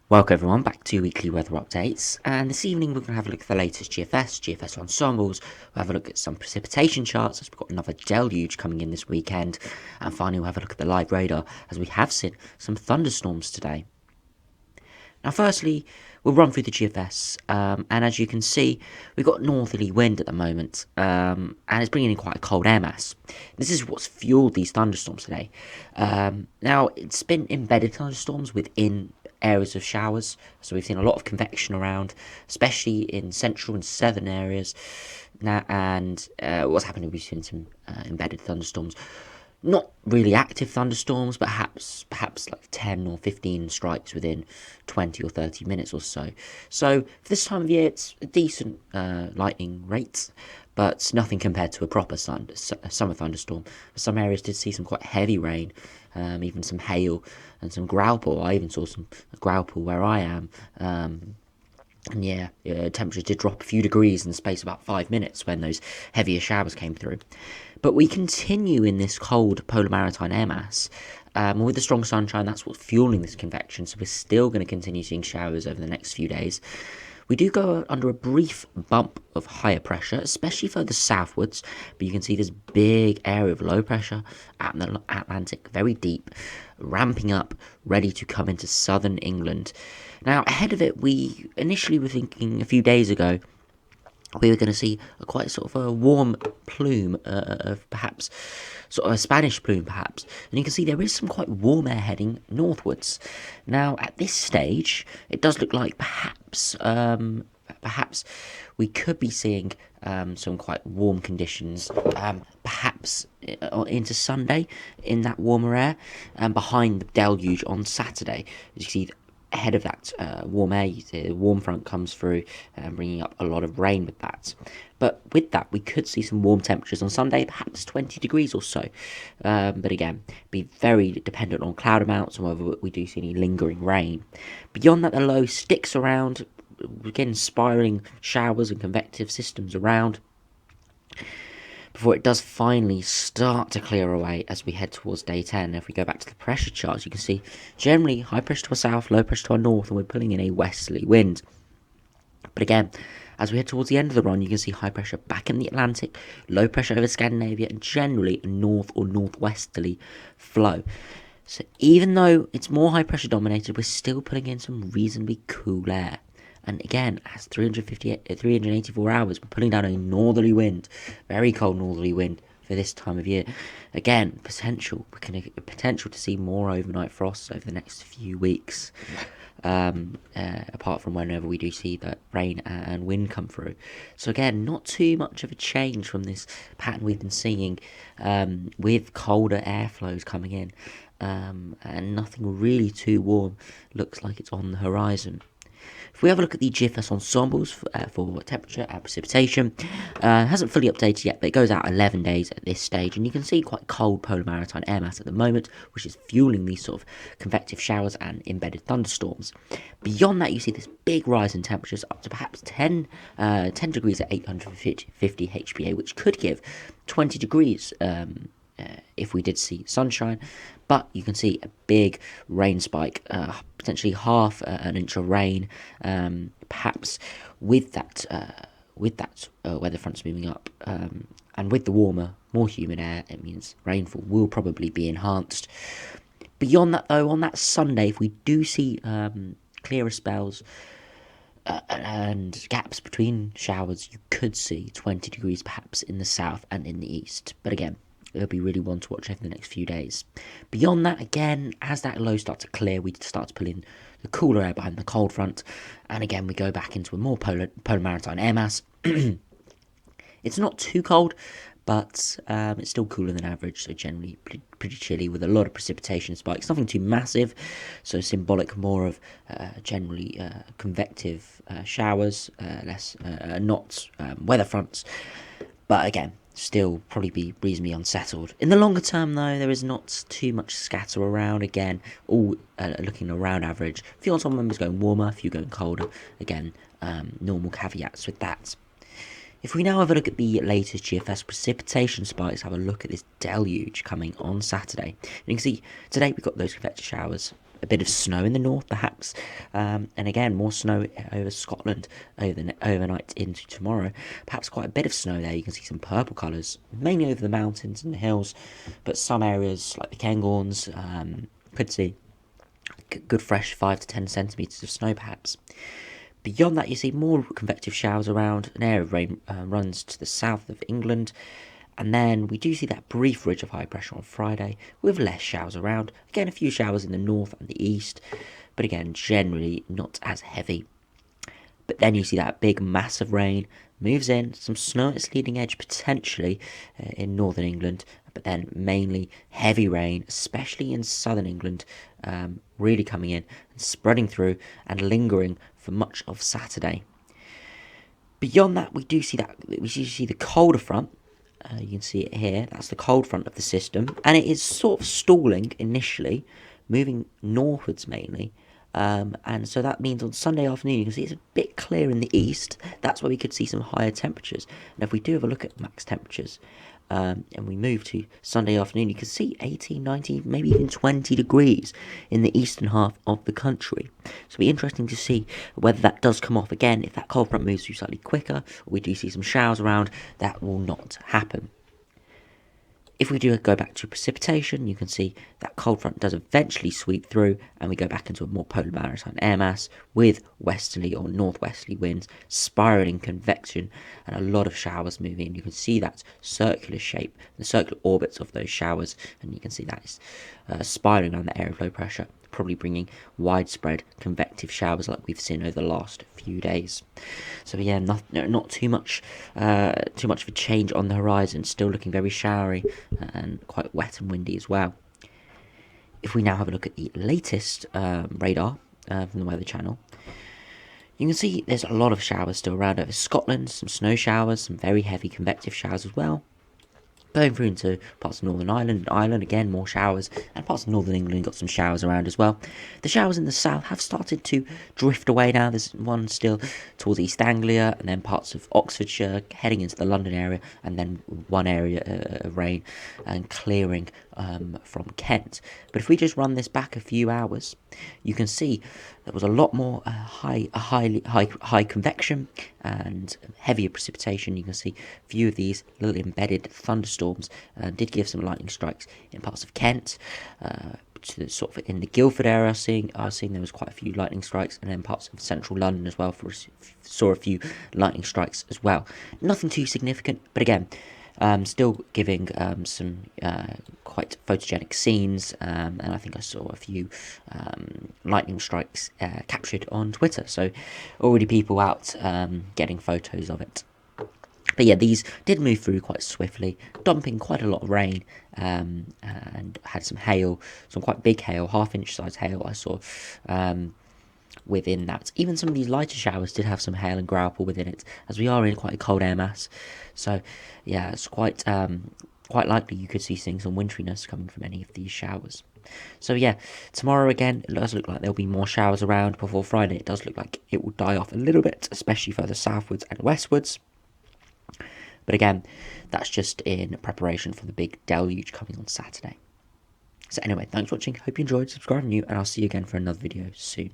Welcome everyone back to weekly weather updates, and this evening we're going to have a look at the latest GFS ensembles. We'll have a look at some precipitation charts as we've got another deluge coming in this weekend, and finally we'll have a look at the live radar as we have seen some thunderstorms today. Now firstly, we'll run through the GFS, and as you can see, we've got northerly wind at the moment, and it's bringing in quite a cold air mass. This is what's fueled these thunderstorms today. Now, it's been embedded thunderstorms within areas of showers, so we've seen a lot of convection around, especially in central and southern areas. Now, and what's happening, we've seen some embedded thunderstorms, not really active thunderstorms, but perhaps like 10 or 15 strikes within 20 or 30 minutes or so. So for this time of year, it's a decent lightning rate, but nothing compared to a proper summer thunderstorm. Some areas did see some quite heavy rain, even some hail and some growlpool. I even saw some growlpool where I am. And yeah, temperatures did drop a few degrees in the space of about 5 minutes when those heavier showers came through. But we continue in this cold polar maritime air mass. With the strong sunshine, that's what's fueling this convection, so we're still going to continue seeing showers over the next few days. We do go under a brief bump of higher pressure, especially further southwards, but you can see this big area of low pressure at the Atlantic, very deep, ramping up, ready to come into southern England. Now, ahead of it, we initially were thinking a few days ago we were going to see quite sort of a warm plume of perhaps sort of a Spanish plume perhaps, and you can see there is some quite warm air heading northwards. Now at this stage it does look like perhaps we could be seeing some quite warm conditions, perhaps into Sunday in that warmer air, and behind the deluge on Saturday. As you see, ahead of that warm air, the warm front comes through, bringing up a lot of rain with that. But with that, we could see some warm temperatures on Sunday, perhaps 20 degrees or so. But again, be very dependent on cloud amounts and whether we do see any lingering rain. Beyond that, the low sticks around, again spiraling showers and convective systems around, before it does finally start to clear away as we head towards day 10. If we go back to the pressure charts, you can see generally high pressure to our south, low pressure to our north, and we're pulling in a westerly wind. But again, as we head towards the end of the run, you can see high pressure back in the Atlantic, low pressure over Scandinavia, and generally a north or northwesterly flow. So even though it's more high pressure dominated, we're still pulling in some reasonably cool air. And again, as 384 hours, we're pulling down a northerly wind, very cold northerly wind for this time of year. Again, potential to see more overnight frosts over the next few weeks, apart from whenever we do see the rain and wind come through. So again, not too much of a change from this pattern we've been seeing, with colder airflows coming in, and nothing really too warm looks like it's on the horizon. If we have a look at the GFS ensembles for temperature and precipitation, it hasn't fully updated yet, but it goes out 11 days at this stage, and you can see quite cold polar maritime air mass at the moment, which is fueling these sort of convective showers and embedded thunderstorms. Beyond that, you see this big rise in temperatures up to perhaps 10 degrees at 850 HPA, which could give 20 degrees if we did see sunshine. But you can see a big rain spike, potentially half an inch of rain, perhaps with that weather fronts moving up, and with the warmer, more humid air, it means rainfall will probably be enhanced. Beyond that, though, on that Sunday, if we do see clearer spells and gaps between showers, you could see 20 degrees perhaps in the south and in the east. But again, it'll be really one to watch over the next few days. Beyond that, again, as that low starts to clear, we start to pull in the cooler air behind the cold front, and again we go back into a more polar maritime air mass. It's not too cold, but it's still cooler than average, so generally pretty chilly with a lot of precipitation spikes. Nothing too massive, so symbolic more of generally convective showers, less not weather fronts. But again, still probably be reasonably unsettled. In the longer term, though, there is not too much scatter around. Again, all looking around average. A few ensemble members going warmer, a few going colder. Again, normal caveats with that. If we now have a look at the latest GFS precipitation spikes, have a look at this deluge coming on Saturday. And you can see today we've got those convective showers a bit of snow in the north, perhaps, and again more snow over Scotland overnight into tomorrow. Perhaps quite a bit of snow there. You can see some purple colours, mainly over the mountains and the hills, but some areas like the Cairngorms could see good fresh 5 to 10 centimetres of snow, perhaps. Beyond that, you see more convective showers around. An area of rain runs to the south of England. And then we do see that brief ridge of high pressure on Friday with less showers around. Again, a few showers in the north and the east, but again, generally not as heavy. But then you see that big mass of rain moves in, some snow at its leading edge potentially in northern England, but then mainly heavy rain, especially in southern England, really coming in and spreading through and lingering for much of Saturday. Beyond that, we do see the colder front. You can see it here. That's the cold front of the system, and it is sort of stalling initially, moving northwards mainly. And so that means on Sunday afternoon, you can see it's a bit clear in the east. That's where we could see some higher temperatures. And if we do have a look at max temperatures, and we move to Sunday afternoon, you can see 18, 19, maybe even 20 degrees in the eastern half of the country. So it'll be interesting to see whether that does come off again. If that cold front moves through slightly quicker, or we do see some showers around, that will not happen. If we do go back to precipitation, you can see that cold front does eventually sweep through, and we go back into a more polar maritime air mass with westerly or northwesterly winds, spiraling convection, and a lot of showers moving. You can see that circular shape, the circular orbits of those showers, and you can see that is spiraling around the area of low pressure, probably bringing widespread convective showers like we've seen over the last few days. So yeah, not too much of a change on the horizon. Still looking very showery and quite wet and windy as well. If we now have a look at the latest radar from the Weather Channel, you can see there's a lot of showers still around over Scotland, some snow showers, some very heavy convective showers as well. Going through into parts of Northern Ireland, again more showers, and parts of Northern England got some showers around as well. The showers in the south have started to drift away now. There's one still towards East Anglia, and then parts of Oxfordshire, heading into the London area, and then one area of rain and clearing from Kent. But if we just run this back a few hours, you can see there was a lot more high convection and heavier precipitation. You can see a few of these little embedded thunderstorms did give some lightning strikes in parts of Kent. To sort of in the Guildford area, I was seeing there was quite a few lightning strikes, and then parts of central London as well. Saw a few lightning strikes as well. Nothing too significant, but again, still giving some quite photogenic scenes, and I think I saw a few lightning strikes captured on Twitter, so already people out getting photos of it. But yeah, these did move through quite swiftly, dumping quite a lot of rain, and had some hail, some quite big hail, half-inch size hail I saw within that. Even some of these lighter showers did have some hail and graupel within it, as we are in quite a cold air mass. So yeah, it's quite likely you could see seeing some winteriness coming from any of these showers. So yeah, tomorrow again, it does look like there'll be more showers around. Before Friday, it does look like it will die off a little bit, especially further southwards and westwards. But again, that's just in preparation for the big deluge coming on Saturday. So anyway, thanks for watching. Hope you enjoyed. Subscribe if you're new, and I'll see you again for another video soon.